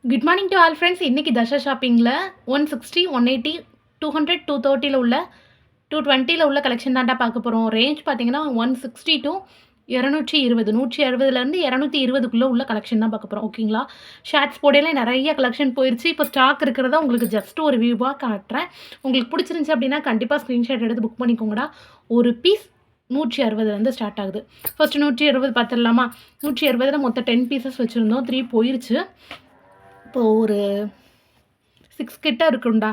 Good morning to all friends. இன்றைக்கி தசா ஷாப்பிங்கில் 160, 180, 200, 230 உள்ள 220 உள்ள கலெக்ஷன் தான்டா பார்க்க போகிறோம். ரேஞ்ச் பார்த்தீங்கன்னா 160 to 220, 160லேருந்து 220க்குள்ளே உள்ள கலெக்ஷன் தான் பார்க்க போகிறோம். ஓகேங்களா? ஷார்ட்ஸ் போடையில நிறைய கலெக்ஷன் போயிடுச்சு. இப்போ ஸ்டாக் இருக்கிறதா உங்களுக்கு ஜஸ்ட் ஒரு வியூவாக காட்டுறேன். உங்களுக்கு பிடிச்சிருந்துச்சி அப்படின்னா கண்டிப்பாக ஸ்க்ரீன்ஷாட் எடுத்து புக் பண்ணிக்கோங்கடா. ஒரு பீஸ் 160 ஸ்டார்ட் ஆகுது. ஃபஸ்ட்டு 160 பார்த்துடலாமா? 160 மொத்தம் 10 பீசஸ் வச்சுருந்தோம். 3 போயிடுச்சு. இப்போது ஒரு 6 கிட்ட இருக்குண்டா.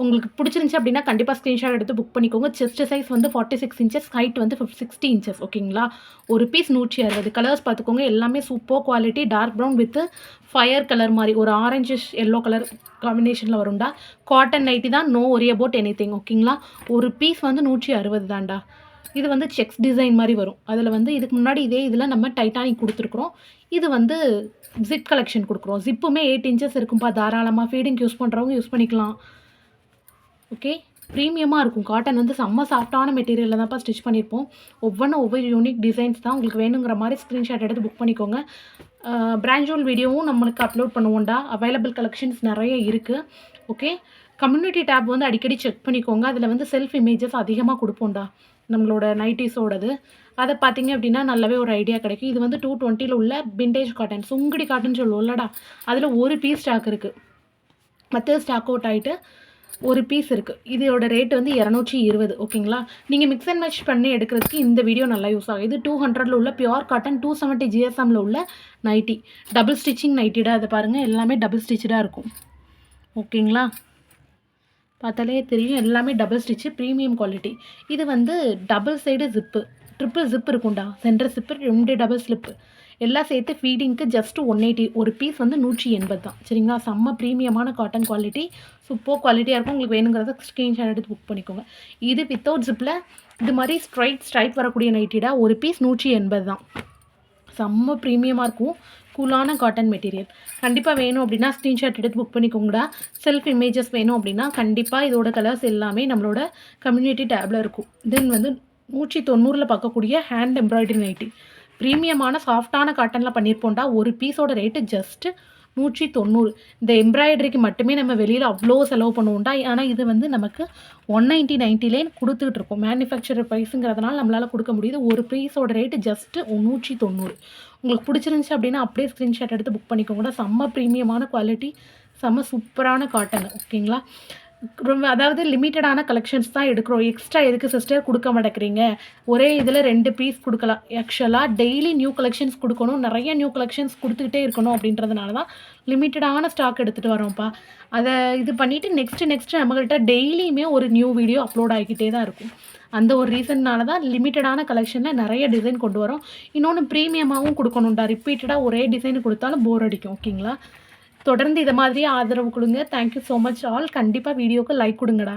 உங்களுக்கு பிடிச்சிருந்துச்சி அப்படின்னா கண்டிப்பாக ஸ்க்ரீன்ஷாட் எடுத்து புக் பண்ணிக்கோங்க. செஸ்ட் சைஸ் வந்து 46 இன்ச்சஸ், ஹைட் வந்து 60 இன்ச்சஸ். ஓகேங்களா? ஒரு பீஸ் 160. கலர்ஸ் பார்த்துக்கோங்க. எல்லாமே super quality. Dark brown with fire colour மாதிரி ஒரு ஆரஞ்சிஷ் எல்லோ கலர் காம்பினேஷனில் வரும்டா. காட்டன் நைட்டி தான். No worry about anything. ஓகேங்களா? ஒரு பீஸ் வந்து 160 தான்டா. இது வந்து செக்ஸ் டிசைன் மாதிரி வரும். அதில் வந்து இதுக்கு முன்னாடி இதே இதில் நம்ம டைட்டானிக் கொடுத்துருக்குறோம். இது வந்து ஜிப் கலெக்ஷன் கொடுக்குறோம். ஜிப்புமே 8 இன்ச்சஸ் இருக்கும்ப்பா. தாராளமாக ஃபீடிங் யூஸ் பண்ணுறவங்க யூஸ் பண்ணிக்கலாம். ஓகே, ப்ரீமியமாக இருக்கும். காட்டன் வந்து செம்ம சாஃப்டான மெட்டீரியலில் தான்ப்பா ஸ்டிச் பண்ணியிருப்போம். ஒவ்வொரு யூனிக் டிசைன்ஸ் தான். உங்களுக்கு வேணுங்கிற மாதிரி ஸ்க்ரீன்ஷாட் எடுத்து புக் பண்ணிக்கோங்க. பிரான்ஜுவல் வீடியோவும் நம்மளுக்கு அப்லோட் பண்ணுவோம்டா. அவைலபிள் கலெக்ஷன்ஸ் நிறைய இருக்குது. ஓகே, கம்யூனிட்டி டேப் வந்து அடிக்கடி செக் பண்ணிக்கோங்க. அதில் வந்து செல்ஃப் இமேஜஸ் அதிகமாக கொடுப்போம்டா, நம்மளோட நைட்டிஸோடது. அதை பார்த்தீங்க அப்படின்னா நல்லாவே ஒரு ஐடியா கிடைக்கும். இது வந்து 220 உள்ள விண்டேஜ் காட்டன், சுங்குடி காட்டன் சொல்லுவோம்லடா. அதில் ஒரு பீஸ் ஸ்டாக் இருக்குது. மற்ற ஸ்டாக் அவுட் ஆகிட்டு ஒரு பீஸ் இருக்குது. இதோட ரேட் வந்து 220. ஓகேங்களா? நீங்கள் மிக்ஸ் அண்ட் மேட்ச் பண்ணி எடுக்கிறதுக்கு இந்த வீடியோ நல்லா யூஸ் ஆகும். இது 200 உள்ள பியூர் காட்டன் 270 GSMல உள்ள நைட்டி. Double stitching நைட்டிடா. அதை பாருங்கள், எல்லாமே டபுள் ஸ்டிச்சாக இருக்கும். ஓகேங்களா? பார்த்தாலே தெரியும், எல்லாமே டபுள் ஸ்டிச்சு, ப்ரீமியம் குவாலிட்டி. இது வந்து double side zip, triple zip இருக்கும்டா. சென்டர் ஜிப்பு, 2 டபுள் ஸ்லிப்பு எல்லாம் சேர்த்து ஃபீடிங்க்கு ஜஸ்ட் 180. ஒரு பீஸ் வந்து 180 தான். சரிங்களா? செம்ம ப்ரீமியமான காட்டன் குவாலிட்டி, சூப்பர் குவாலிட்டியாக இருக்கும். உங்களுக்கு வேணுங்கிறத ஸ்க்ரீன்ஷாட் எடுத்து புக் பண்ணிக்கோங்க. இது வித்தவுட் ஜிப்பில் இது மாதிரி ஸ்ட்ரைப் வரக்கூடிய நைட்டிடா. ஒரு பீஸ் 180 தான். செம்ம ப்ரீமியமாக இருக்கும். கூலான காட்டன் மெட்டீரியல். கண்டிப்பாக வேணும் அப்படின்னா ஸ்க்ரீன்ஷாட் எடுத்து புக் பண்ணிக்கோங்கடா. செல்ஃப் இமேஜஸ் வேணும் அப்படின்னா கண்டிப்பாக இதோட கலர்ஸ் எல்லாமே நம்மளோட கம்யூனிட்டி டேப்பில் இருக்கும். தென் வந்து 190 பார்க்கக்கூடிய ஹேண்ட் எம்ப்ராய்டரி நைட்டி. ப்ரீமியமான சாஃப்டான காட்டனில் பண்ணியிருப்போம்டா. ஒரு பீஸோட ரேட்டு ஜஸ்ட்டு 190. இந்த எம்ப்ராய்டரிக்கு மட்டுமே நம்ம வெளியில் அவ்வளோ செலவு பண்ணுவோம்டா. ஆனால் இது வந்து நமக்கு 190 கொடுத்துக்கிட்டு இருக்கோம். மேனுஃபேக்சரர் ப்ரைஸுங்கிறதுனால நம்மளால் கொடுக்க முடியுது. ஒரு பீஸோட ரேட்டு ஜஸ்ட்டு 190. உங்களுக்கு பிடிச்சிருந்துச்சி அப்படின்னா அப்படியே ஸ்க்ரீன்ஷாட் எடுத்து புக் பண்ணிக்கோங்க. செம்ம ப்ரீமியமான குவாலிட்டி, செம்ம சூப்பரான காட்டன். ஓகேங்களா? ரொம்ப அதாவது லிமிட்டடான கலெக்ஷன்ஸ் தான் எடுக்கிறோம். எக்ஸ்ட்ரா எதுக்கு சிஸ்டர் கொடுக்க மாட்டேங்கிறீங்க? ஒரே இதில் 2 பீஸ் கொடுக்கலாம். ஆக்சுவலாக டெய்லி நியூ கலெக்ஷன்ஸ் கொடுக்கணும், நிறைய நியூ கலெக்ஷன்ஸ் கொடுத்துக்கிட்டே இருக்கணும் அப்படின்றதுனால தான் லிமிட்டடான ஸ்டாக் எடுத்துகிட்டு வரோம்ப்பா. அதை இது பண்ணிவிட்டு நெக்ஸ்ட்டு நம்மகிட்ட டெய்லியுமே ஒரு நியூ வீடியோ அப்லோட் ஆகிக்கிட்டே தான் இருக்கும். அந்த ஒரு ரீசன்னால தான் லிமிட்டடான கலெக்ஷனில் நிறைய டிசைன் கொண்டு வரோம். இன்னொன்று ப்ரீமியமாகவும் கொடுக்கணும்டா. ரிப்பீட்டடாக ஒரே டிசைன் கொடுத்தாலும் போர் அடிக்கும். ஓகேங்களா? தொடர்ந்து இதை மாதிரியே ஆதரவு கொடுங்க. Thank you so much all. கண்டிப்பாக வீடியோக்கு லைக் கொடுங்கடா.